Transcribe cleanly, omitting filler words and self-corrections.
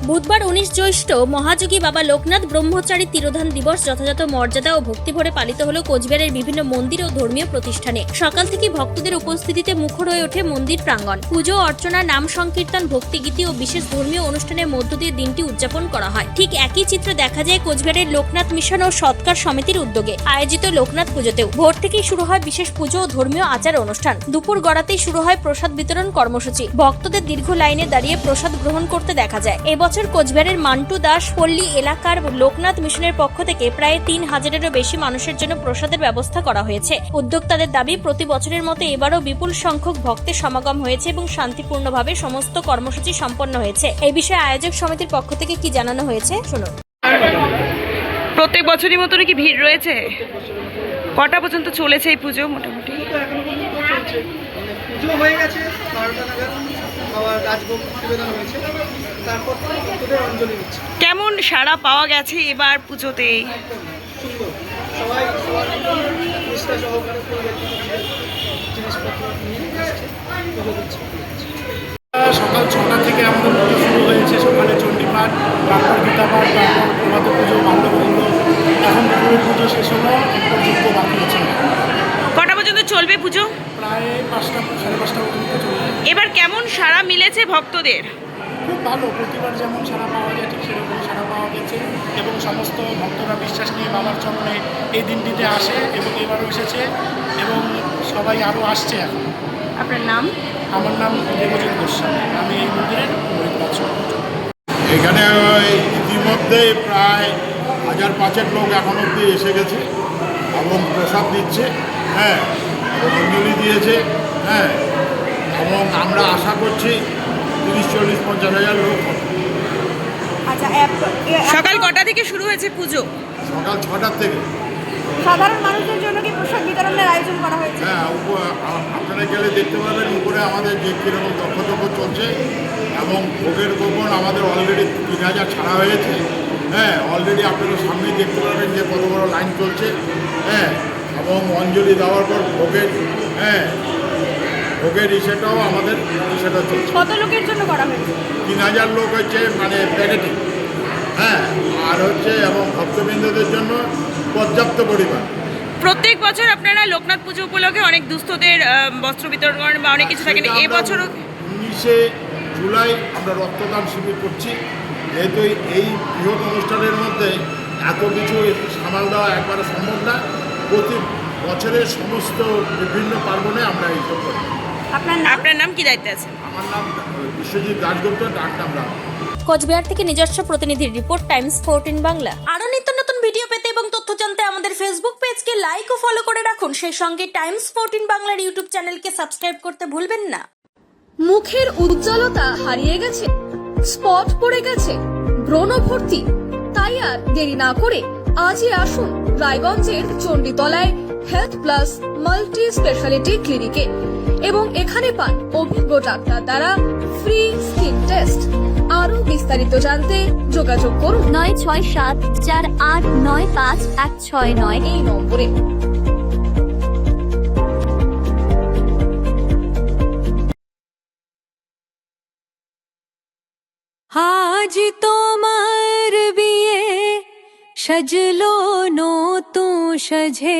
বুধবার 19 জ্যৈষ্ঠ মহাযোগী বাবা লোকনাথ ব্রহ্মচারী তিরোধান দিবস যথাযথ মর্যাদা ও ভক্তিভরে পালিত হলো কোচবিহারের বিভিন্ন মন্দির ও ধর্মীয় প্রতিষ্ঠানে। সকাল থেকে ভক্তদের উপস্থিতিতে মুখর হয়ে ওঠে মন্দির প্রাঙ্গণ। পুজো অর্চনা, নাম সংকীর্তন, ভক্তিগীতি ও বিশেষ ধর্মীয় অনুষ্ঠানের মধ্য দিয়ে দিনটি উদযাপন করা হয়। ঠিক একই চিত্র দেখা যায় কোচবিহারের লোকনাথ মিশন ও সৎকার সমিতির উদ্যোগে আয়োজিত লোকনাথ পুজোতেও। ভোর থেকেই শুরু হয় বিশেষ পুজো ও ধর্মীয় আচার অনুষ্ঠান। দুপুর গড়াতেই শুরু হয় প্রসাদ বিতরণ কর্মসূচি। ভক্তদের দীর্ঘ লাইনে দাঁড়িয়ে প্রসাদ গ্রহণ করতে দেখা যায়। এবছর কোচবিহারের মান্টু দাস পল্লী এলাকার লোকনাথ মিশনের পক্ষ থেকে প্রায় 3000-এরও বেশি মানুষের জন্য প্রসাদের ব্যবস্থা করা হয়েছে। উদ্যোক্তাদের দাবি, প্রতি বছরের মতো এবারও বিপুল সংখ্যক ভক্তের সমাগম হয়েছে এবং শান্তিপূর্ণভাবে সমস্ত কর্মসূচি সম্পন্ন হয়েছে। এই বিষয়ে আয়োজক সমিতির পক্ষ থেকে কি জানানো হয়েছে শুনুন। প্রত্যেক বছরই মতো নাকি ভিড় রয়েছে? কটা পর্যন্ত চলেছে এই পুজো? মোটামুটি পুজো হয়ে গেছে 12টা নাগাদ, আবার রাজভোগ নিবেদন হয়েছে, তারপর ভক্তদের অঞ্জলি দিচ্ছে। কেমন সাড়া পাওয়া গেছে এবার পুজোতে? সুন্দর, সবাই সবার নিষ্ঠা সহকারে জিনিসপত্র নিয়ে আসছে, পুজো দিচ্ছে। সকাল 6টা থেকে আমাদের পুজো শুরু হয়েছে। সকালে চণ্ডীপাঠ, তারপর গীতাপাঠ, তারপর প্রভাত পুজো, মাল্যবন্ধ। এখন দুপুরের পুজো শেষ হলো, একটু যুক্ত বাকি আছে। কটা পর্যন্ত চলবে পুজো? প্রায় 5টা, 5:30 পর্যন্ত চলবে। এবার কেমন সাড়া মিলেছে ভক্তদের? খুব ভালো, প্রতিবার যেমন সাড়া পাওয়া যায় ঠিক সেরকম সাড়া পাওয়া গেছে এবং সমস্ত ভক্তরা বিশ্বাস নিয়ে বাবার চরণে এই দিনটিতে আসে এবং এবারও এসেছে এবং সবাই আরও আসছে এখন। আপনার নাম? আমার নাম দেবজিৎ গোস্বামী, আমি এই মন্দিরের পুরোহিত। এখানে ইতিমধ্যে প্রায় 1000-500 লোক এখন অব্দি এসে গেছে এবং প্রসাদ দিচ্ছে, হ্যাঁ, এবং অঞ্জলি দিয়েছে, হ্যাঁ, এবং আমরা আশা করছি 30-40-50 হাজার লোক হবে। আচ্ছা, সকাল কটা থেকে শুরু হয়েছে পুজো? সকাল 6টার থেকে। সাধারণ মানুষদের জন্য কি প্রসাদ বিতরণের আয়োজন করা হয়েছে? হ্যাঁ, আপনারা গেলে দেখতে পাবেন উপরে আমাদের যে কীরকম দক্ষ চলছে এবং ভোগের গোপন আমাদের অলরেডি 3000 ছাড়া হয়েছে। হ্যাঁ, অলরেডি আপনারা সামনেই দেখতে পাবেন যে কত বড় লাইন চলছে। হ্যাঁ, এবং অঞ্জলি দেওয়ার পর ভোগের, হ্যাঁ, ভোগের ইসেটাও আমাদের ইসেটা চলছে। কত লোকের জন্য করা হয়েছে? 3000 লোক হচ্ছে মানে প্যাকেটিং, হ্যাঁ, আর হচ্ছে এবং ভক্তবৃন্দদের জন্য পর্যাপ্ত পরিমাণ। প্রত্যেক বছর আপনারা লোকনাথ পুজো উপলক্ষে অনেক দুস্থদের বস্ত্র বিতরণ করেন বা অনেক কিছু থাকেন, এবছরও 19শে জুলাই আমরা রক্তদান শিবির করছি। যেহেতু এই বৃহৎ অনুষ্ঠানের মধ্যে এত কিছু সামাল দেওয়া একবারে সম্ভব না, প্রতি বছরের সমস্ত বিভিন্ন পার্বণে আমরা এইসব করি। আপনার নাম কি দায়িত্বে আছে? আমার নাম বিশ্বজিৎ দাশগুপ্ত, ডাক নাম রাম। কোচবিহার থেকে নিজস্ব প্রতিনিধির রিপোর্ট, টাইমস 14 বাংলা। আরো নিত্য নতুন ভিডিও পেতে এবং তথ্য জানতে আমাদের ফেসবুক পেজকে লাইক ও ফলো করে রাখুন। সেই সঙ্গে টাইমস 14 বাংলার ইউটিউব চ্যানেলকে সাবস্ক্রাইব করতে ভুলবেন না। মুখের উজ্জ্বলতা হারিয়ে গেছে, স্পট পড়ে গেছে, ব্রণ ভর্তি, তাই আর দেরি না করে আজই আসুন রায়গঞ্জের চণ্ডীতলায় হেলথ প্লাস মাল্টি স্পেশালিটি ক্লিনিকে এবং এখানে পান অভিজ্ঞ ডাক্তার দ্বারা ফ্রি স্কিন টেস্ট। আরো বিস্তারিত জানতে যোগাযোগ করুন 9674895169 এই নম্বরে। আজ তোমার বিয়ে সাজলো নতুন সাজে।